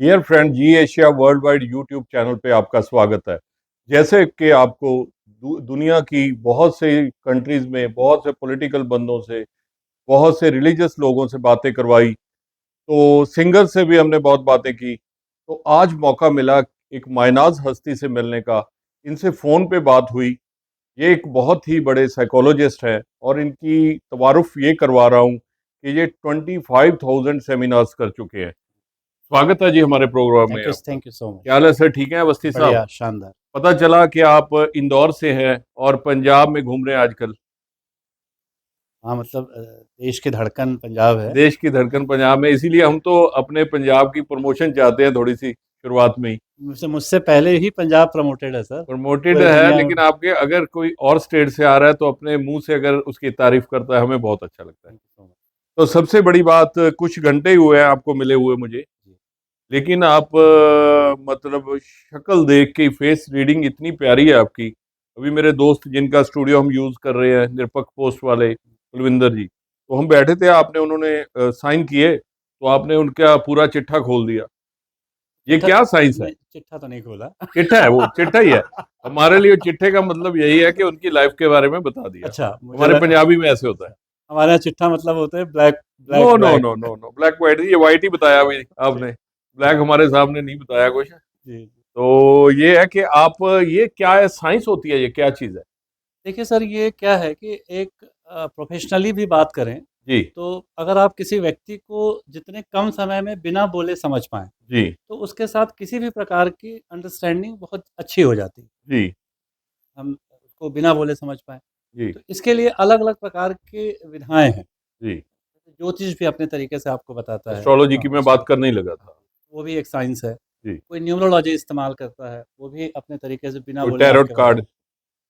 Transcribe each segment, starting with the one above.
Dear friend, G Asia world wide YouTube channel पे आपका स्वागत है। जैसे कि आपको दुनिया की बहुत से कंट्रीज में बहुत से पॉलिटिकल बंदों से, बहुत से रिलीजियस लोगों से बातें करवाई, तो सिंगर से भी हमने बहुत बातें की। तो आज मौका मिला एक मायनाज हस्ती से मिलने का। इनसे फ़ोन पे बात हुई। ये एक बहुत ही बड़े साइकोलॉजिस्ट हैं और इनकी तवारुफ ये करवा रहा हूँ कि ये 25,000 सेमिनार्स कर चुके हैं। स्वागत है जी हमारे प्रोग्राम में आपका। थैंक यू सो क्या मच। हाल है सर? ठीक है अवस्थी साहब? बढ़िया, शानदार। पता चला कि आप इंदौर से हैं और पंजाब में घूम रहे हैं आजकल। हाँ, मतलब देश की धड़कन पंजाब है। देश की धड़कन पंजाब में, इसीलिए हम तो अपने पंजाब की प्रमोशन चाहते हैं थोड़ी सी शुरुआत में ही। मुझसे मुझसे पहले ही पंजाब प्रमोटेड है सर, प्रमोटेड पूरे है, दुनिया में। लेकिन आपके अगर कोई और स्टेट से आ रहा है तो अपने मुंह से अगर उसकी तारीफ करता है हमें बहुत अच्छा लगता है। Thank you so much. तो सबसे बड़ी बात, कुछ घंटे ही हुए हैं आपको मिले हुए मुझे, जी। लेकिन आप मतलब शक्ल देख के फेस रीडिंग इतनी प्यारी है आपकी। अभी मेरे दोस्त जिनका स्टूडियो हम यूज कर रहे हैं, निरपक पोस्ट वाले कुलविंदर जी, तो हम बैठे थे, आपने उन्होंने साइन किए तो आपने उनका पूरा चिट्ठा खोल दिया। ये चिट्ठा क्या साइंस है? नहीं, चिट्ठा तो नहीं खोला। चिट्ठा है, वो चिट्ठा ही है। हमारे लिए चिट्ठे का मतलब यही है कि उनकी लाइफ के बारे में बता दिया। अच्छा, मुझे हमारे पंजाबी में ऐसे होता है। अच्छा, हमारे यहाँ चिट्ठा मतलब होते हैं black no black no white. No no no, black white, ये व्हाइट ही बताया अभी जी, आपने। ब्लैक हमारे सामने नहीं बताया कुछ। जी। तो ये है कि आप, ये क्या है, साइंस होती है, ये क्या चीज है? देखिए सर, ये क्या है कि एक प्रोफेशनली भी बात करें, जी। तो अगर आप किसी व्यक्ति को जितने कम समय में बिना बोले समझ पाएँ, जी। तो उसके साथ किसी भी प्रकार की अंडरस्टैंडिंग बहुत अच्छी हो जाती है। जी। हम उसको बिना बोले समझ पाएँ। जी। तो इसके लिए अलग-अलग प्रकार की विधाएँ हैं। जी। ज्योतिष भी अपने तरीके से आपको बताता है। एस्ट्रोलॉजी की मैं बात एस्ट्रोलॉजी, करने ही लगा था। वो भी एक साइंस है। जी। कोई न्यूमरोलॉजी इस्तेमाल करता है, वो भी अपने तरीके से बिना कोई बोले टैरोट आपके बारे में। कार्ड।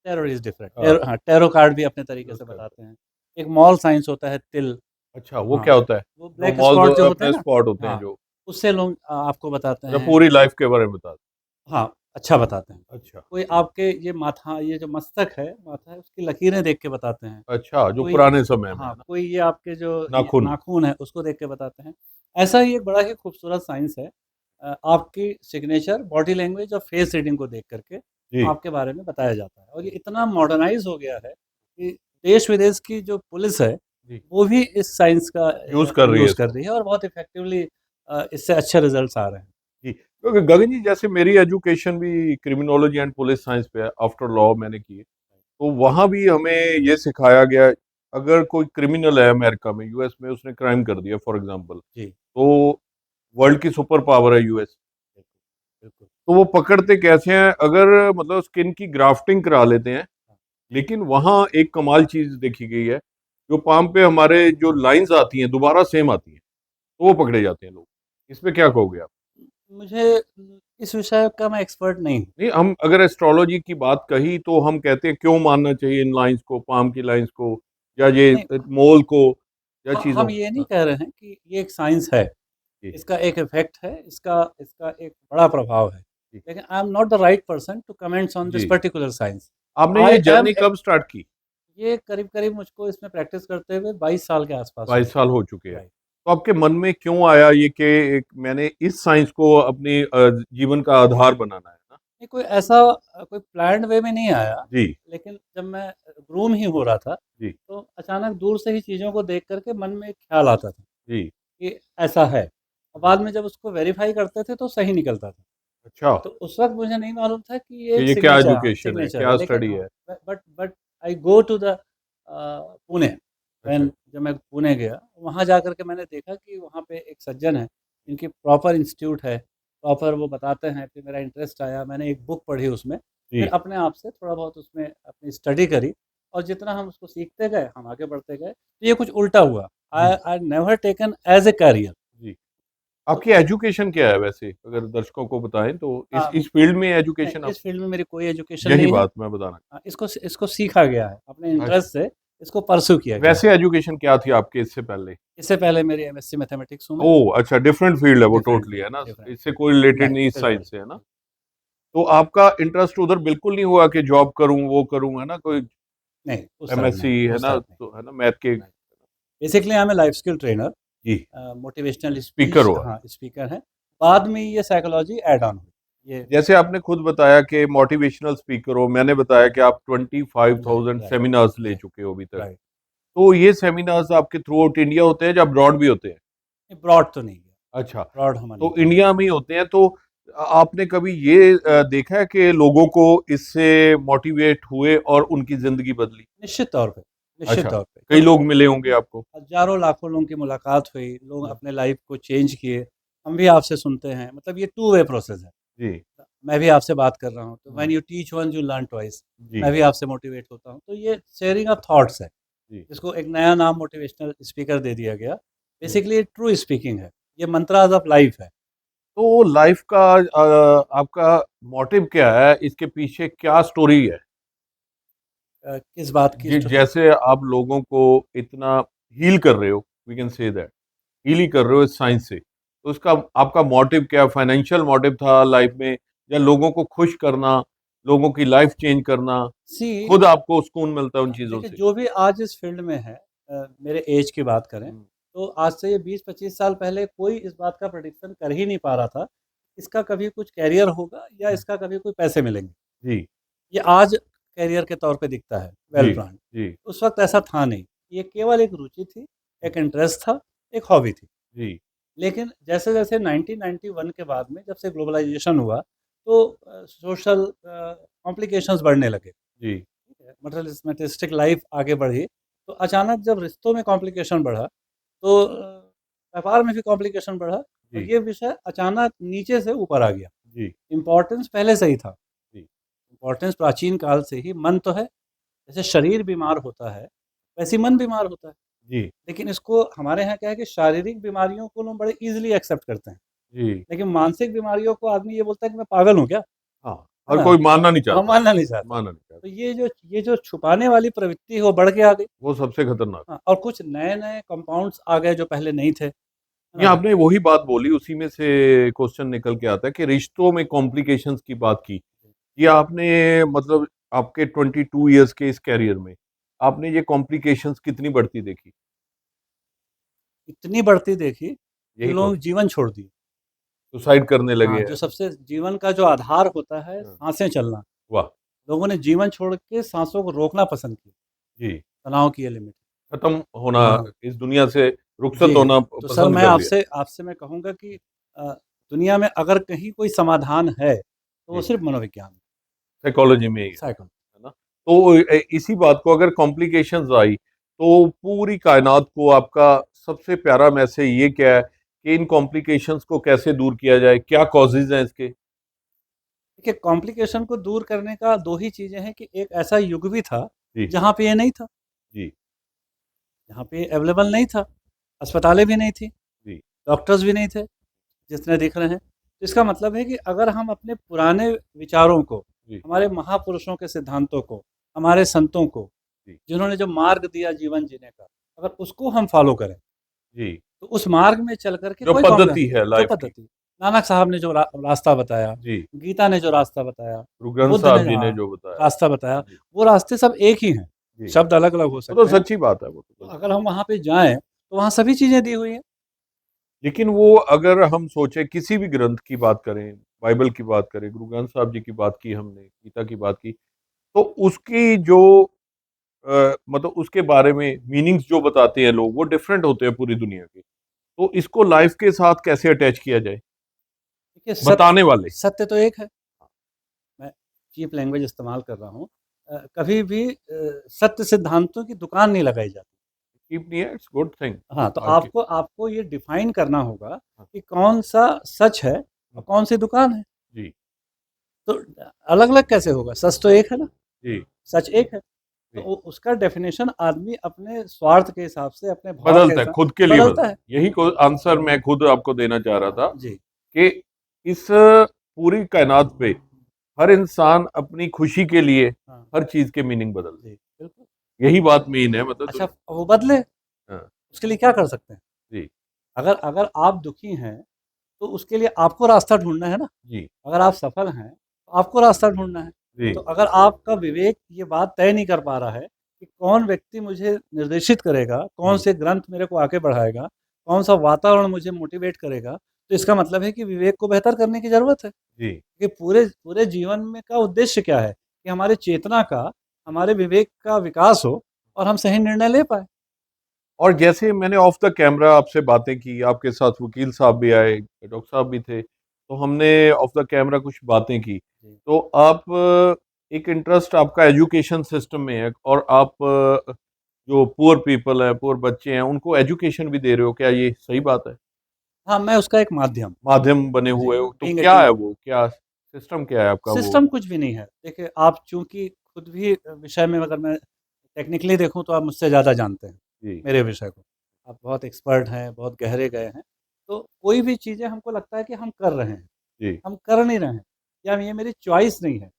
Tarot is different. हाँ। हाँ, टैरो कार्ड भी अपने तरीके से करते बताते हैं। हैं। एक मॉल साइंस होता है, तिल। अच्छा, वो हाँ, क्या होता है? वो जो ब्लैक मॉल्स स्पॉट जो होते हैं अपने ना, स्पॉट होते हैं हाँ, जो। उससे लोग आपको बताते अच्छा, हैं। पूरी लाइफ के बारे में बता। हाँ, अच्छा बताते हैं। अच्छा। कोई आपके ये जो मस्तक है, माथा है, उसकी लकीरें देख के बताते हैं। अच्छा, जो कोई पुराने समय में है हाँ, ना। कोई ये आपके जो ये नाखून। नाखून है, उसको देख के बताते हैं। ऐसा ही एक बड़ा ही खूबसूरत साइंस है। आपकी सिग्नेचर, बॉडी लैंग्वेज और फेस रीडिंग को देख कर के जी। आपके बारे में बताया जाता है। और ये इतना मॉडर्नाइज़ हो गया है कि देश-विदेश की जो पुलिस है, जी। वो भी इस साइंस का यूज कर रही है यूज़ कर इसको। रही है और बहुत इफ़ेक्टिवली इससे अच्छे रिज़ल्ट्स आ रहे हैं। जी, क्योंकि गगन जी, जैसे मेरी एजुकेशन भी क्रिमिनोलॉजी एंड पुलिस साइंस पे है, आफ्टर लॉ मैंने की है। तो वहाँ भी हमें ये सिखाया गया, अगर कोई क्रिमिनल है अमेरिका में, यूएस में, उसने क्राइम कर दिया फॉर एग्जांपल, जी, तो वर्ल्ड की सुपर पावर है यूएस, बिल्कुल, बिल्कुल। तो वो पकड़ते कैसे हैं? अगर मतलब स्किन की ग्राफ्टिंग करा लेते हैं। हाँ, लेकिन वहाँ एक कमाल चीज देखी गई है, जो पाम पे हमारे जो लाइंस आती हैं दोबारा सेम आती हैं, तो वो पकड़े जाते हैं लोग। इस पे क्या कहोगे आप? मुझे इस विषय का मैं एक्सपर्ट नहीं हूँ। नहीं, हम अगर एस्ट्रोलॉजी की बात कही तो हम कहते हैं क्यों मानना चाहिए इन लाइंस को, पाम की लाइंस को, या ये नहीं, मोल को, या हम चीजों। ये नहीं हाँ। कह रहे हैं कि ये एक साइंस है। जी। इसका एक इफ़ेक्ट है, इसका इसका एक बड़ा प्रभाव है। जी। लेकिन I am not the right person to comments on this जी। Particular science. आपने ये आई एम जर्नी ए कब स्टार्ट की? ये करीब-करीब मुझको इसमें प्रैक्टिस करते हुए 22 साल के आस-पास हो 22 गए। साल हो चुके हैं। राइट। तो आपके मन में क्यों आया ये कि मैंने इस साइंस को अपनी जीवन का आधार बनाना है ना? नहीं, कोई ऐसा कोई प्लान्ड वे में नहीं आया। जी। लेकिन जब मैं ग्रूम ही हो रहा था, जी। तो अचानक दूर से ही चीज़ों को देख कर के मन में एक ख़्याल आता था जी। कि ऐसा है। और जी। बाद में जब उसको वेरीफ़ाई करते थे तो सही निकलता था। अच्छा, तो उस वक़्त मुझे नहीं मालूम था कि ये कि एक ये क्या सिग्नेचर, हाँ, एजुकेशन है, सिग्नेचर है। क्या लेकिन स्टडी हाँ, है? But I go to the Pune. अच्छा। जब मैं पुणे गया, वहाँ जा कर के मैंने देखा कि वहाँ पे एक सज्जन हैं, इनकी प्रॉपर इंस्टीट्यूट है, प्रॉपर वो बताते हैं। फिर मेरा इंटरेस्ट आया, मैंने एक बुक पढ़ी उसमें, फिर जी। अपने आप से थोड़ा बहुत उसमें अपनी स्टडी करी और जितना हम उसको सीखते गए, हम आगे बढ़ते गए। तो ये कुछ उल्टा हुआ। जी। I never taken as a career. जी। तो आपकी एजुकेशन क्या है वैसे, अगर दर्शकों को बताएं तो, इस फील्ड में नहीं, एजुकेशन इस आपकी? फील्ड में मेरी कोई एजुकेशन यही नहीं है। बात मैं बताना। इसको सीखा गया है, अपने अच्छा। इंटरेस्ट से इसको परस्यू किया गया है। वैसे एजुकेशन क्या थी आपके इससे पहले? इससे पहले मेरी एमएससी मैथमेटिक्स हूँ मैं। ओह अच्छा, डिफरेंट फील्ड है वो, डिफरेंट टोटली फील्ड, है ना, डिफरेंट इससे फील्ड। कोई रिलेटेड नहीं, नहीं इस बिल्कुल, साइंस से, है ना? बिल्कुल। तो आपका इंटरेस्ट उधर बिल्कुल नहीं हुआ कि जॉब करूं, वो करूं, है ना, कोई नहीं, उस तरफ एमएससी, नहीं, है उस ना, तरफ नहीं। तो है ना, मैथ के? Basically I am a life skill trainer, जी। मोटिवेशनल स्पीकर स्पीच, हो आप? हाँ, स्पीकर हैं। बाद में ये साइकोलॉजी ऐड ऑन हुई। ये जैसे आपने खुद बताया कि मोटिवेशनल स्पीकर हो, मैंने बताया कि आप 25,000 राइट, सेमिनार्स ले राइट, चुके हो अभी तक। राइट। तो ये सेमिनार्स आपके थ्रू आउट इंडिया होते हैं या अब्रॉड भी होते हैं? ब्रॉड तो नहीं गया, अच्छा, ब्रॉड हम नहीं तो किया। इंडिया में ही होते हैं। तो आपने कभी ये देखा है कि लोगों को इससे मोटिवेट हुए और उनकी जिंदगी बदली? निश्चित तौर पे, निश्चित अच्छा, तौर पे, कई लोग क्योंकि मिले होंगे आपको। हज़ारों लाखों लोगों की मुलाकात हुई, लोग हम्म, अपने लाइफ़ को चेंज किए, हम भी आपसे सुनते हैं, मतलब ये टू वे प्रोसेस है। जी। मैं भी आपसे बात कर रहा हूँ, तो when hmm, you teach once you learn twice. जी मैं भी आपसे मोटिवेट होता हूँ, तो ये शेयरिंग ऑफ थॉट्स है। जी। इसको एक नया नाम मोटिवेशनल स्पीकर दे दिया गया। हम्म। बेसिकली ट्रू स्पीकिंग है, ये मंत्रास ऑफ लाइफ है। तो लाइफ का आपका मोटिव क्या है, इसके पीछे क्या स्टोरी है? किस बात की जैसे आप लोगों को इतना हील कर रहे हो, we can say that, heal ही कर रहे हो इस साइंस से, तो उसका आपका मोटिव क्या, फाइनेंशियल मोटिव था लाइफ में, या लोगों को खुश करना, लोगों की लाइफ चेंज करना, सी खुद आपको सुकून मिलता है उन चीजों देखिए, से? जो भी आज इस फील्ड में है, मेरे एज की बात करें, हम्म, तो आज से ये 20-25 साल पहले कोई इस बात का प्रेडिक्शन कर ही नहीं पा रहा था, इसका कभी कुछ करियर होगा या हम्म, इसका कभी कोई पैसे मिलेंगे। जी ये आज करियर के तौर पे दिखता है, वेल जी प्लान्ड। जी उस वक़्त ऐसा था नहीं, ये केवल एक रुचि थी, एक इंटरेस्ट था, एक हॉबी थी। जी लेकिन जैसे-जैसे 1991 के बाद में जब से ग्लोबलाइज़ेशन हुआ, तो सोशल कॉम्प्लिकेशंस बढ़ने लगे। जी ठीक है, मटेरियलिस्टिक लाइफ आगे बढ़ी, तो अचानक जब रिश्तों में कॉम्प्लिकेशन बढ़ा, तो व्यापार में भी कॉम्प्लिकेशन बढ़ा, और जी ये विषय अचानक नीचे से ऊपर आ गया। जी इम्पोर्टेंस पहले से ही था, जी इम्पोर्टेंस प्राचीन काल से ही। मन तो है, जैसे शरीर बीमार होता है, वैसे ही मन बीमार होता है। जी लेकिन इसको हमारे यहाँ क्या है कि शारीरिक बीमारियों को लोग बड़े ईज़िली एक्सेप्ट करते हैं, जी। लेकिन मानसिक बीमारियों को आदमी ये बोलता है कि मैं पागल हूँ क्या? हाँ, है हर ना? कोई मानना नहीं हाँ, चाहता, मानना नहीं चाहता। मानना नहीं तो चाहता। ये जो छुपाने वाली प्रवृत्ति है वो बढ़ के आ गई। वो सबसे खतरनाक। हाँ, और कुछ नए-नए कंपाउंड्स आ गए जो पहले नहीं थे, है ये ना? आपने वही बात बोली, उसी में से क्वेश्चन निकल के आता है कि रिश्तों में कॉम्प्लिकेशंस की बात की। ये आपने मतलब आपके 22 इयर्स के इस करियर में आपने ये कॉम्प्लिकेशंस कितनी बढ़ती देखी? इतनी बढ़ती देखी कि यही लोग तो, जीवन छोड़ दिए। सुसाइड करने हाँ, लगे जो हैं। सबसे जीवन का जो आधार होता है, हाँ, साँसें चलना, वाह! लोगों ने जीवन छोड़ के साँसों को रोकना पसंद किया, जी, तनाव की ये लिमिट। खत्म होना, हाँ। इस दुनिया से रुखसत जी, होना तो सर पसंद मैं कर लिया। आपसे आपसे मैं कहूँगा कि अ, दुनिया में अगर कहीं कोई समाधान है, तो वो जी, सिर्फ़ मनोविज्ञान है, साइकोलॉजी में ही साइकोलॉजी। है ना? तो इसी बात को अगर कॉम्प्लिकेशंस आई, तो पूरी कायनात को आपका सबसे प्यारा मैसेज ये क्या है कि इन कॉम्प्लिकेशंस को कैसे दूर किया जाए? क्या कॉजेज़ हैं इसके? देखिए, कॉम्प्लिकेशन को दूर करने का 2 ही चीज़ें हैं कि एक ऐसा युग भी था, जी, जहाँ पे ये नहीं था, जी, जहाँ पे ये अवेलेबल नहीं था, अस्पतालें भी नहीं थी, जी, डॉक्टर्स भी नहीं थे, जितने दिख रहे हैं। तो इसका मतलब है कि अगर हम अपने पुराने विचारों को, जी, हमारे महापुरुषों के सिद्धांतों को, हमारे संतों को, जी, जिन्होंने जो मार्ग दिया जीवन जीने का, अगर उसको हम फ़ॉलो करें, जी। तो उस मार्ग में चल कर के जो कोई पद्धति है जो लाइफ़ की। पद्धति, नानक साहब ने जो रास्ता बताया, जी, गीता ने जो रास्ता बताया, गुरु ग्रंथ बुद्ध ने साहब जी ने हाँ, जो बताया। रास्ता बताया, जी, वो रास्ते सब एक ही हैं, जी। शब्द अलग-अलग हो वो तो सकते हैं। सच्ची बात है, वो तो तो बिल्कुल। अगर हम वहाँ पे जाएँ, तो वहाँ सभी चीज़ें दी हुई हैं। लेकिन वो अगर हम सोचे किसी भी ग्रंथ की बात करें, बाइबल की बात करें, गुरु ग्रंथ साहब जी की बात की हमने, गीता की बात की, तो उसकी जो मतलब उसके बारे में मीनिंग्स जो बताते हैं लोग, वो डिफरेंट होते हैं पूरी दुनिया के। तो इसको लाइफ के साथ कैसे अटैच किया जाए? देखिए, बताने वाले। सत्य तो एक है, मैं चीप लैंग्वेज इस्तेमाल कर रहा हूँ। कभी भी सत्य सिद्धांतों की दुकान नहीं लगाई जाती। Keep near, it's good thing. हाँ, तो आज के, आपको आपको ये डिफ़ाइन करना होगा हाँ, कि कौन-सा सच है और हुँ, कौन-सी दुकान है। जी, तो अलग-अलग कैसे होगा? सच तो एक है ना, जी, सच एक है। तो जी। उसका डेफ़िनेशन आदमी अपने स्वार्थ के हिसाब से, अपने भाव के बदलता है, हिसाब खुद के लिए बदलता बदलता है। है। यही को आंसर मैं खुद आपको देना चाह रहा था जी, कि इस पूरी कायनात पे हर इंसान अपनी खुशी के लिए हाँ, हर चीज़ के मीनिंग बदलता जी, बिल्कुल। है। यही बात मेन है मतलब अच्छा, वो बदले, हाँ, उसके लिए क्या कर सकते हैं? जी, अगर अगर आप दुखी हैं, तो उसके लिए आपको रास्ता ढूँढना है ना। जी, अगर आप सफल हैं, तो आपको रास्ता ढूँढना है। जी, तो अगर आपका विवेक ये बात तय नहीं कर पा रहा है कि कौन व्यक्ति मुझे निर्देशित करेगा, कौन हुँ, से ग्रंथ मेरे को आगे बढ़ाएगा, कौन-सा वातावरण मुझे मोटिवेट करेगा, तो इसका मतलब है कि विवेक को बेहतर करने की ज़रूरत है। जी। कि पूरे पूरे जीवन में का उद्देश्य क्या है? कि हमारे चेतना का, हमारे विवेक का विकास हो और हम सही निर्णय ले पाएँ। और जैसे मैंने ऑफ द कैमरा आपसे बातें की, आपके साथ वकील साहब भी आए, डॉक्टर साहब भी थे, तो हमने ऑफ द कैमरा कुछ बातें की। जी। तो आप एक इंटरेस्ट आपका एजुकेशन सिस्टम में है और आप जो पुअर पीपल है, पुअर बच्चे हैं, उनको एजुकेशन भी दे रहे हो, क्या ये सही बात है? हाँ, मैं उसका एक माध्यम। माध्यम बने जी, हुए हो, तो बीइंग अ क्या है टी वो? क्या सिस्टम क्या है आपका वो? सिस्टम कुछ भी नहीं है। देखिए, आप चूँकि खुद भी विषय में अगर मैं टेक्निकली देखूँ तो आप मुझसे ज़्यादा जानते हैं, जी, मेरे विषय को। आप बहुत एक्सपर्ट हैं, बहुत गहरे गए हैं। तो कोई भी चीज़ें हमको लगता है कि हम कर रहे हैं, जी, हम कर नहीं रहे हैं या ये मेरी चॉइस नहीं है।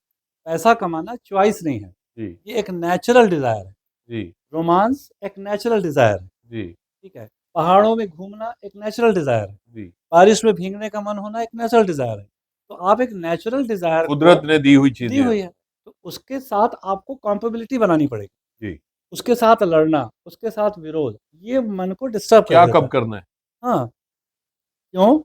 पैसा कमाना चॉइस नहीं है, जी, ये एक नेचुरल डिज़ायर है। जी, रोमांस एक नेचुरल डिज़ायर है, जी, ठीक है? पहाड़ों में घूमना एक नेचुरल डिज़ायर है, जी। बारिश में भीगने का मन होना एक नेचुरल डिज़ायर है। तो आप एक नेचुरल डिज़ायर को कुदरत ने दी हुई दी चीज़ें हैं। हुई है, तो उसके साथ आपको कंपैटिबिलिटी बनानी पड़ेगी। जी, उसके साथ लड़ना, उसके साथ विरोध, ये मन को डिस्टर्ब कर क्या देता कब है। करना है? हाँ, क्यों?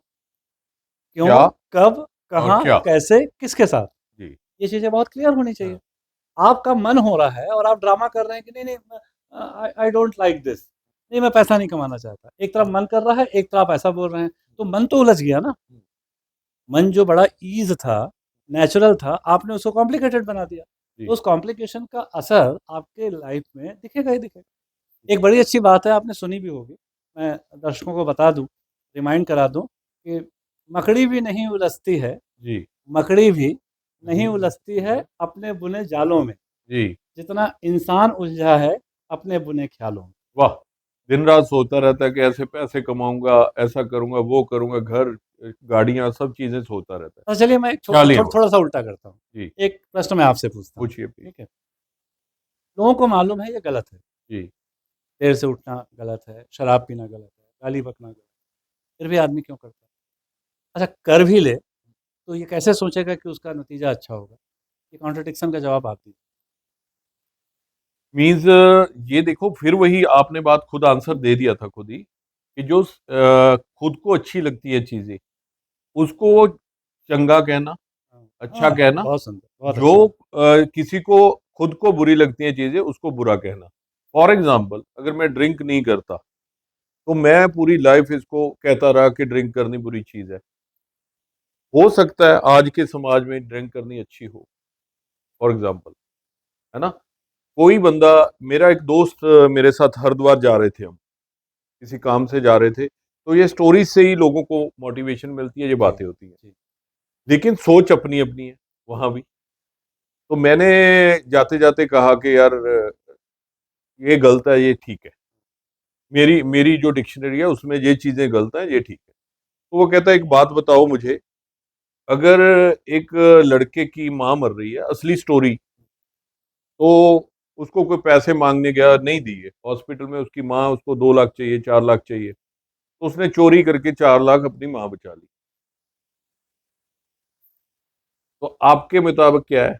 क्या क्यों? कब? और कहाँ? क्या? कैसे? किसके साथ? जी, ये चीज़ें बहुत क्लियर होनी चाहिए। हाँ, आपका मन हो रहा है और आप ड्रामा कर रहे हैं कि नहीं-नहीं आई आई डोंट लाइक दिस। नहीं, मैं पैसा नहीं कमाना चाहता। एक तरफ मन कर रहा है, एक तरफ ऐसा बोल रहे हैं, तो मन तो उलझ गया ना। मन जो बड़ा ईज़ था, नेचुरल था, आपने उसको कॉम्प्लिकेटेड बना दिया। तो जी, उस कॉम्प्लिकेशन का असर आपके लाइफ़ में दिखेगा ही दिखेगा। एक बड़ी अच्छी बात है, आपने सुनी भी होगी, मैं दर्शकों को बता दूँ, रिमाइंड करा दूँ कि मकड़ी भी नहीं उलझती है, जी, मकड़ी भी नहीं उलझती है अपने बुने जालों में, जी। जितना इंसान उलझा है अपने बुने ख़्यालों में। वाह! दिन-रात सोचता रहता है कि ऐसे पैसे कमाऊँगा, ऐसा करूँगा, वो करूँगा, घर गाड़ियाँ सब चीज़ें सोचता रहता है। तो चलिए मैं एक ख्याल ही है वो। थोड़ा-सा उल्टा करता हूँ। जी, एक प्रश्न मैं आपसे पूछता हूँ, पूछिए प्लीज़। ठीक है? लोगों को मालूम है ये गलत है, जी, देर से उठना गलत है, शराब पीना गलत है, गाली बकना गलत है, फिर भी आदमी क्यों करता है? अच्छा कर भी ले, तो ये कैसे सोचेगा कि उसका नतीजा अच्छा होगा? ये कॉन्ट्रडिक्शन का जवाब आप दीजिए। मीन्स ये देखो फिर वही आपने बात खुद आंसर दे दिया था खुद ही, कि जो खुद को अच्छी लगती है चीज़ें, उसको चंगा कहना, हाँ, अच्छा हाँ, कहना, बहुत सुंदर, बहुत जो अच्छी बात। किसी को खुद को बुरी लगती हैं चीज़ें, उसको बुरा कहना। फॉर एग्ज़ाम्पल अगर मैं ड्रिंक नहीं करता, तो मैं पूरी लाइफ़ इसको कहता रहा कि ड्रिंक करनी बुरी चीज़ है। हो सकता है आज के समाज में ड्रिंक करनी अच्छी हो, फॉर एग्ज़ाम्पल, है ना? कोई बंदा मेरा एक दोस्त मेरे साथ हरिद्वार जा रहे थे हम, किसी काम से जा रहे थे, तो ये स्टोरीज़ से ही लोगों को मोटिवेशन मिलती है, ये जी, बातें होती हैं। जी। लेकिन सोच अपनी-अपनी है, वहाँ भी। तो मैंने जाते-जाते कहा कि यार ये गलत है, ये ठीक है। मेरी मेरी जो डिक्शनरी है उसमें ये चीज़ें गलत हैं, ये ठीक है। तो वो कहता है एक बात बताओ मुझे, अगर एक लड़के की माँ मर रही है, असली स्टोरी, तो उसको कोई पैसे माँगने गया, नहीं दिए। हॉस्पिटल में उसकी माँ उसको 2 लाख चाहिए, 4 लाख चाहिए। तो उसने चोरी करके 4 लाख अपनी माँ बचा ली। तो आपके मुताबिक क्या है?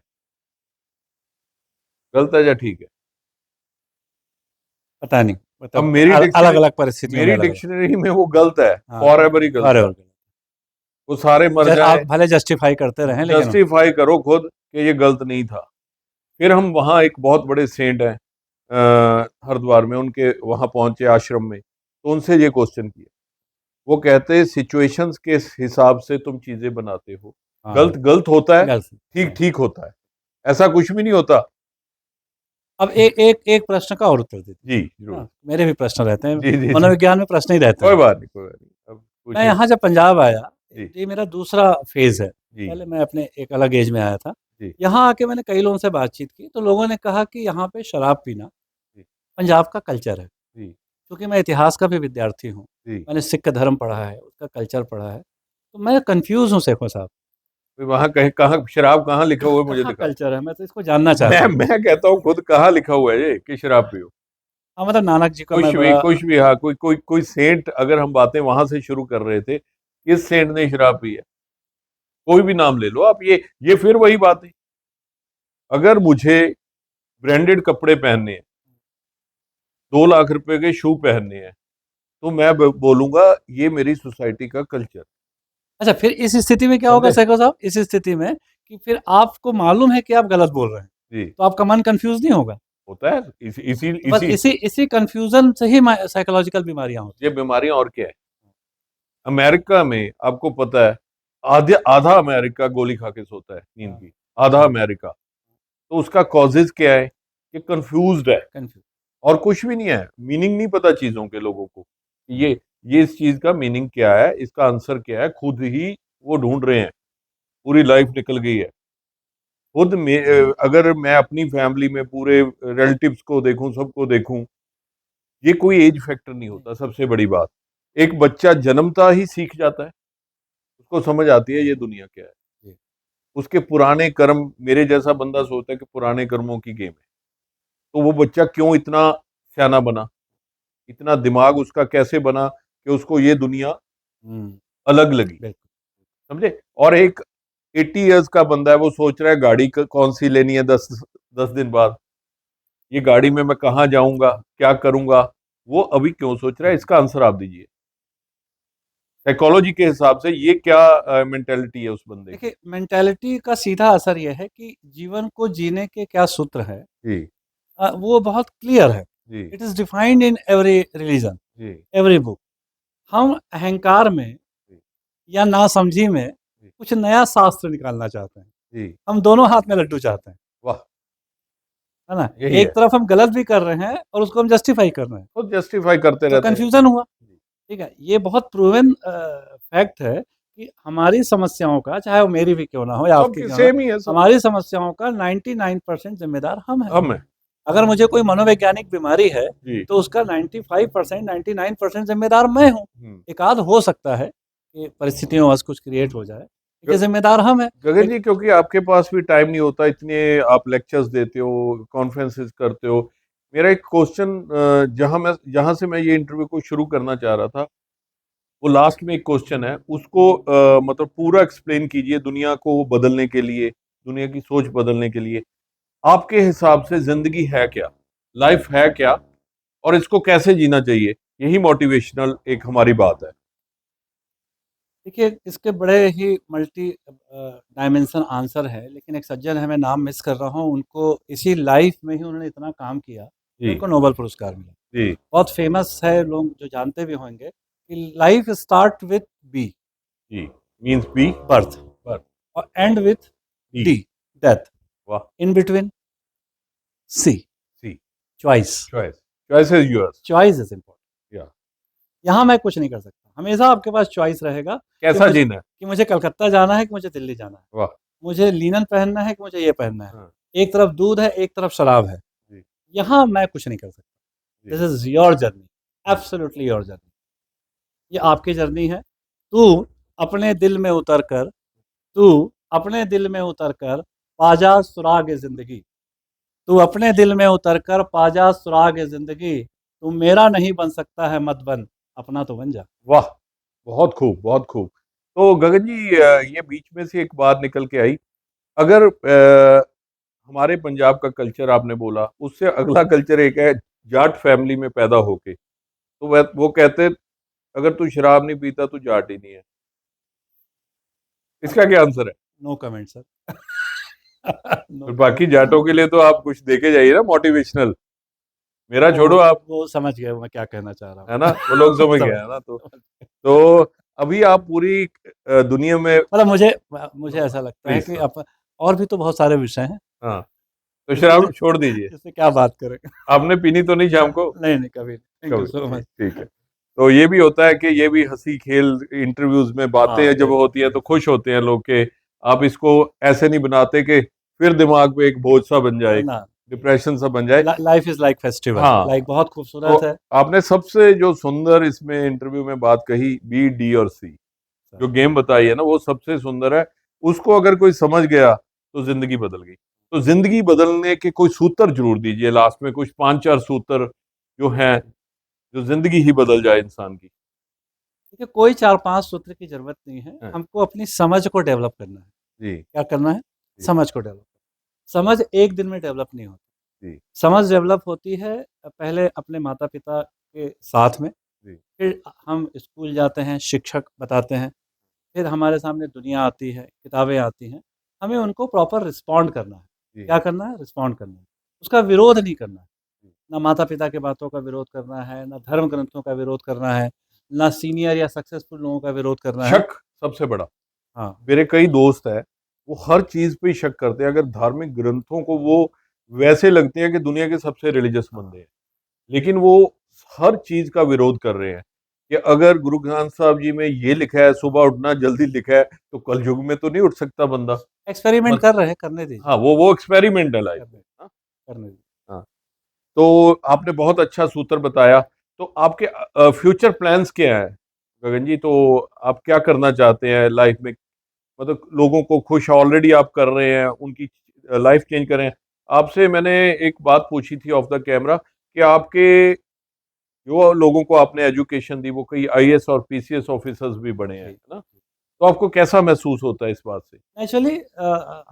गलत है या ठीक है? पता नहीं, अब मतलब अलग-अलग परिस्थितियों में मेरी अलग-अलग। डिक्शनरी में वो गलत है, हाँ, फॉरएवर ही गलत है। फॉरएवर गलत। वो सारे मर आप जाएँ, भले जस्टिफाई करते रहें लेकिन जस्टिफाई करो खुद कि ये गलत नहीं था। फिर हम वहाँ एक बहुत बड़े सेंट हैं हरिद्वार में, उनके वहाँ पहुँचे आश्रम में, तो उनसे ये क्वेश्चन किया। वो कहते हैं सिचुएशंस के हिसाब से तुम चीज़ें बनाते हो। हाँ, गलत गलत होता है, गलत ठीक हाँ। ठीक होता है। ऐसा कुछ भी नहीं होता। अब एक प्रश्न का और उत्तर दीजिए। जी, ज़रूर। हाँ, मेरे भी प्रश्न रहते हैं, जी, जी, जी। मनोविज्ञान में प्रश्न ही रहते कोई हैं। बात नहीं, कोई बात नहीं। अब मैं पूछिए। यहाँ जब पंजाब आया, जी, ये मेरा दूसरा फ़ेज़ है। जी, पहले मैं अपने एक अलग एज में आया था। जी, यहाँ आके मैंने कई लोगों से बातचीत की, तो लोगों ने कहा कि यहाँ पे शराब पीना जी, पंजाब का कल्चर है। जी, क्योंकि मैं इतिहास का भी विद्यार्थी हूँ, जी। मैंने सिख धर्म पढ़ा है, उसका कल्चर पढ़ा है, तो मैं कन्फ्यूज़ हूँ शेखों साहब, फिर वहाँ कहीं कहाँ शराब कहाँ लिखा हुआ है मुझे कहाँ दिखाओ। कल्चर है? मैं तो इसको जानना मैं चाहता हूँ। मैं कहता हूँ खुद कहाँ लिखा हुआ है ये कि शराब पियो। हाँ, मतलब नानक जी का मैं बड़ा कुछ भी हाँ, कोई सेंट अगर हम बातें वहाँ से शुरू कर रहे थे, किस सेंट ने शराब पी है? कोई भी नाम ले लो आप, ये फिर वही बात है। अगर मुझे ब्रांडेड कपड़े पहनने हैं, 2 लाख रुपए के शू पहनने हैं, तो मैं बोलूंगा ये मेरी सोसाइटी का कल्चर। अच्छा, फिर इस स्थिति में क्या होगा समझे? सैकड़ों साहब, इस स्थिति में कि फिर आपको मालूम है कि आप गलत बोल रहे हैं, जी, तो आपका मन कन्फ्यूज़ नहीं होगा? होता है। इसी इसी तो बस इसी इसी इसी कन्फ्यूज़न से ही साइकोलॉजिकल बीमारियाँ होती ये हैं। बीमारियां और क्या है। अमेरिका में आपको पता है, आधे आधा अमेरिका गोली खा के सोता है नींद हाँ, की, आधा हाँ, अमेरिका। तो उसका कॉजेज क्या है कि कंफ्यूज्ड है कन्फ्यूज़। और कुछ भी नहीं है, मीनिंग नहीं पता चीजों के लोगों को। ये इस चीज का मीनिंग क्या है, इसका आंसर क्या है, खुद ही वो ढूंढ रहे हैं। पूरी लाइफ निकल गई है। अगर मैं अपनी फैमिली में पूरे रिलेटिव्स को देखूं, सबको देखूं, ये कोई एज फैक्टर नहीं नहीं, होता। सबसे बड़ी बात, एक बच्चा जन्मता ही सीख जाता है, उसको समझ आती है ये दुनिया क्या है। जी, उसके पुराने कर्म, मेरे जैसा बंदा सोचता है कि पुराने कर्मों की गेम है, तो वो बच्चा क्यों इतना सियाना बना, इतना दिमाग उसका कैसे बना कि उसको ये दुनिया हुँ, अलग लगी। बिल्कुल। समझे? और एक 80 इयर्स का बंदा है, वो सोच रहा है गाड़ी कौन सी लेनी है 10 दिन बाद, ये गाड़ी में मैं कहाँ जाऊंगा, क्या करूंगा, वो अभी क्यों सोच रहा है, इसका आंसर आप दीजिए। साइकोलॉजी के हिसाब से ये क्या मेंटेलिटी है उस बंदे की। देखिए, मेंटालिटी का सीधा असर ये है कि जीवन को जीने के क्या सूत्र हैं, जी, वो बहुत क्लियर है। जी, it is defined in every religion, जी, एवरी बुक। हम अहंकार में जी, या नासमझी में जी, कुछ नया शास्त्र निकालना चाहते हैं। जी, हम दोनों हाथ में लड्डू चाहते हैं, वाह, है ना? यही एक है। तरफ हम गलत भी कर रहे हैं और उसको हम जस्टिफाई कर रहे हैं, खुद जस्टिफाई करते तो रहते हैं। कन्फ्यूज़न हुआ, जी, ठीक है? ये बहुत प्रूवन फैक्ट है कि हमारी समस्याओं का, चाहे वो मेरी भी क्यों ना हो या आपकी सबकी क्यों ना हो, सेम ही है, सब हमारी समस्याओं का 99% ज़िम्मेदार हम हैं। हम है। अगर मुझे कोई मनोवैज्ञानिक बीमारी है, जी, तो उसका 95% 99% ज़िम्मेदार मैं हूँ। हम्म। एक आध हो सकता है कि परिस्थितियोंवश कुछ क्रिएट हो जाए, लेकिन ग- ज़िम्मेदार हम हैं। गगन एक जी, क्योंकि आपके पास भी टाइम नहीं होता, इतने आप लेक्चर्स देते हो, कॉन्फ्रेंसेस करते हो। मेरा एक क्वेश्चन, जहां से मैं ये इंटरव्यू को शुरू करना चाह रहा था, वो लास्ट में एक क्वेश्चन है, उसको मतलब पूरा एक्सप्लेन कीजिए दुनिया को बदलने के लिए, दुनिया की सोच बदलने के लिए। आपके हिसाब से जिंदगी है क्या, लाइफ है क्या, और इसको कैसे जीना चाहिए? यही मोटिवेशनल एक हमारी बात है। देखिए, इसके बड़े ही मल्टी डायमेंशन आंसर है, लेकिन एक सज्जन है, मैं नाम मिस कर रहा हूँ, उनको इसी लाइफ़ में ही उन्होंने इतना काम किया कि जी, उनको नोबेल पुरस्कार मिला। जी, बहुत फेमस है, लोग जो जानते भी होंगे कि लाइफ़ स्टार्ट विथ बी, जी, मीन्स बी, बर्थ, बर्थ, और end with D, D, death. वाह, in between C, C, choice. Choice, choice is yours. Choice is important. या यहाँ मैं कुछ नहीं कर सकता। हमेशा आपके पास चॉइस रहेगा कैसा जीना है। कि मुझे कलकत्ता जाना है कि मुझे दिल्ली जाना है। वाह, मुझे लिनन पहनना है कि मुझे ये पहनना है। हाँ, एक तरफ दूध है, एक तरफ शराब है। जी, यहाँ मैं कुछ नहीं कर सकता। जी, दिस इज़ योर जर्नी, जी, एब्सोल्यूटली योर जर्नी। ये आपकी जर्नी है। तू अपने दिल में उतर कर तू अपने दिल में उतर कर पा जा सुराग ज़िंदगी। तू अपने दिल में उतर कर पा जा सुराग ज़िंदगी। तू मेरा नहीं बन सकता है मत बन, अपना तो बन जा। वाह, बहुत खूब, बहुत खूब। तो गगन जी, ये बीच में से एक बात निकल के आई, अगर हमारे पंजाब का कल्चर आपने बोला, उससे अगला कल्चर एक है जाट फैमिली में पैदा होके, तो वह वो कहते, अगर तू शराब नहीं पीता तू जाट ही नहीं है। इसका क्या आंसर है? No comment sir. नो और कमेंट। बाकी जाटों के लिए तो आप कुछ देके जाइए ना, मोटिवेशनल। मेरा वो छोड़ो आप, वो समझ गए मैं क्या कहना चाह रहा है ना, हूँ। वो लोग समझ गए, समझ है ना। समझ तो अभी आप पूरी दुनिया में, मतलब मुझे ऐसा लगता है प्लीज, कि और भी तो बहुत सारे विषय हैं, हाँ, तो इसमें शराब छोड़ दीजिए। इसमें क्या बात करें। आपने पीनी तो नहीं शाम को? नहीं, नहीं, कभी नहीं। थैंक यू कभी, सो ठीक, मच। ठीक है। तो ये भी होता है कि ये भी हंसी खेल, इंटरव्यूज में बातें हाँ, जब बिल्कुल। होती है तो खुश होते हैं लोग के, आप इसको ऐसे नहीं बनाते कि फिर दिमाग पे एक बोझ सा बन जाए, ना, डिप्रेशन सा बन जाए। लाइफ इज़ लाइक फेस्टिवल, हाँ, लाइक बहुत तो खूबसूरत है। आपने सबसे जो सुंदर इसमें इंटरव्यू में बात कही, बी, डी और सी, जो गेम बताई है ना, वो सबसे सुंदर है। उसको अगर कोई समझ गया तो जिंदगी बदल गई। तो जिंदगी बदलने के कोई सूत्र जरूर दीजिए लास्ट में, कुछ 5-4 सूत्र जो हैं, जो जिंदगी ही बदल जाए इंसान की। देखिए, कोई 4-5 सूत्र की ज़रूरत नहीं है, हाँ, हमको अपनी समझ को डेवलप करना है। जी, क्या करना है? जी, समझ को डेवलप। समझ एक दिन में डेवलप नहीं होती। जी, समझ डेवलप होती है पहले अपने माता-पिता के साथ में, जी, फिर हम स्कूल जाते हैं, शिक्षक बताते हैं, फिर हमारे सामने दुनिया आती है, किताबें आती हैं, हमें उनको प्रॉपर रिस्पॉन्ड करना है। जी। क्या करना है? रिस्पॉन्ड करना है। उसका विरोध नहीं करना है। ना माता-पिता की बातों का विरोध करना है, ना धर्म ग्रंथों का विरोध करना है, ना सीनियर या सक्सेसफुल लोगों का विरोध करना है। शक सबसे बड़ा। हाँ, मेरे कई दोस्त हैं, वो हर चीज़ पे ही शक करते हैं। अगर धार्मिक ग्रंथों को वो वैसे लगते हैं कि दुनिया के सबसे रिलीजियस बंदे हैं, लेकिन वो हर चीज़ का विरोध कर रहे हैं कि अगर गुरु ग्रंथ साहब जी में ये लिखा है, सुबह उठना जल्दी लिखा है, तो कलयुग में तो नहीं उठ सकता बंदा। एक्सपेरिमेंट मत कर रहे हैं, करने दीजिए, हाँ, वो एक्सपेरिमेंट है लाइफ करने में। हाँ, करने दीजिए। हाँ। तो आपने बहुत अच्छा सूत्र बताया। तो आपके फ्यूचर प्लान्स क्या हैं गगन जी? तो आप क्या करना चाहते हैं लाइफ में? मतलब लोगों को खुश ऑलरेडी आप कर रहे हैं, उनकी लाइफ चेंज कर रहे हैं। आपसे मैंने एक बात पूछी थी ऑफ द कैमरा कि आपके जो लोगों को आपने एजुकेशन दी वो कई आईएएस और पीसीएस ऑफिसर्स भी बने हैं, जी, है ना? जी। तो आपको कैसा महसूस होता है इस बात से? एक्चुअली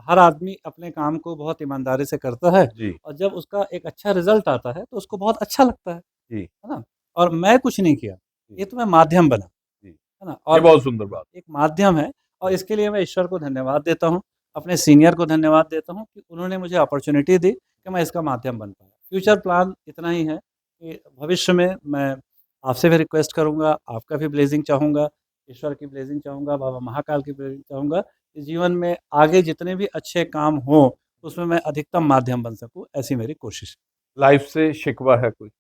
हर आदमी अपने काम को बहुत ईमानदारी से करता है जी, और जब उसका एक अच्छा रिज़ल्ट आता है, तो उसको बहुत अच्छा लगता जी, है ना? और मैं कुछ नहीं किया, जी, ये तो मैं माध्यम बना, जी। है ना? ये और बहुत सुंदर बात। एक माध्यम है और इसके लिए मैं ईश्वर को धन्यवाद देता हूँ, अपने सीनियर को धन्यवाद देता हूँ कि उन्होंने मुझे अपॉर्च्युनिटी दी कि मैं इसका माध्यम बन पाया। फ्यूचर प्लान इतना ही है कि भविष्य में मैं आपसे भी रिक्वेस्ट करूँगा, आपका भी ब्लेसिंग चाहूँगा, ईश्वर की ब्लेसिंग चाहूँगा, बाबा महाकाल की ब्लेसिंग चाहूँगा कि जीवन में आगे जितने भी अच्छे काम हों, उसमें मैं अधिकतम माध्यम बन सकूँ, ऐसी मेरी कोशिश है। लाइफ से शिकवा है कोई?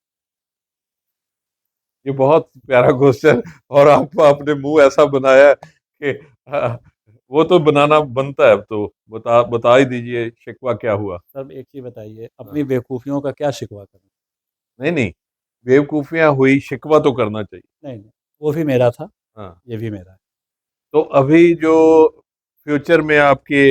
ये बहुत प्यारा क्वेश्चन। और आपको आपने मुंह ऐसा बनाया है कि वो तो बनाना बनता है। अब तो बता ही दीजिए शिकवा क्या हुआ? सब एक चीज़ बताइए, हाँ। अपनी बेवकूफ़ियों का क्या शिकवा करूँ? नहीं, नहीं, बेवकूफियां हुई, शिकवा तो करना चाहिए। नहीं, नहीं, वो भी मेरा था, हाँ। ये भी मेरा है। तो अभी जो फ्यूचर में आपके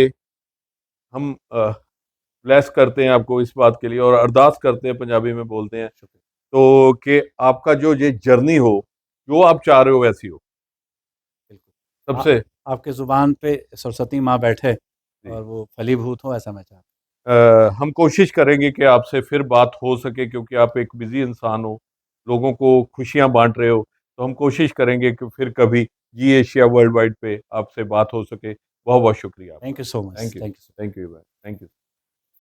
हम ब्लेस करते हैं आपको इस बात के लिए और अरदास करते हैं, पंजाबी में बोलते हैं, शुक्रिया, तो कि आपका जो ये जर्नी हो, जो आप चाह रहे हो वैसी हो। बिल्कुल। आ सबसे आपके ज़ुबान पे सरस्वती माँ बैठे जी। और वो फलीभूत हो ऐसा मैं चाहता हम कोशिश करेंगे कि आपसे फिर बात हो सके, क्योंकि आप एक बिजी इंसान हो, लोगों को खुशियां बांट रहे हो। तो हम कोशिश करेंगे कि फिर कभी जी एशिया वर्ल्ड वाइड पे आपसे बात हो सके। बहुत बहुत शुक्रिया थैंक आपका। You so much, thank you, thank you so thank you, thank you.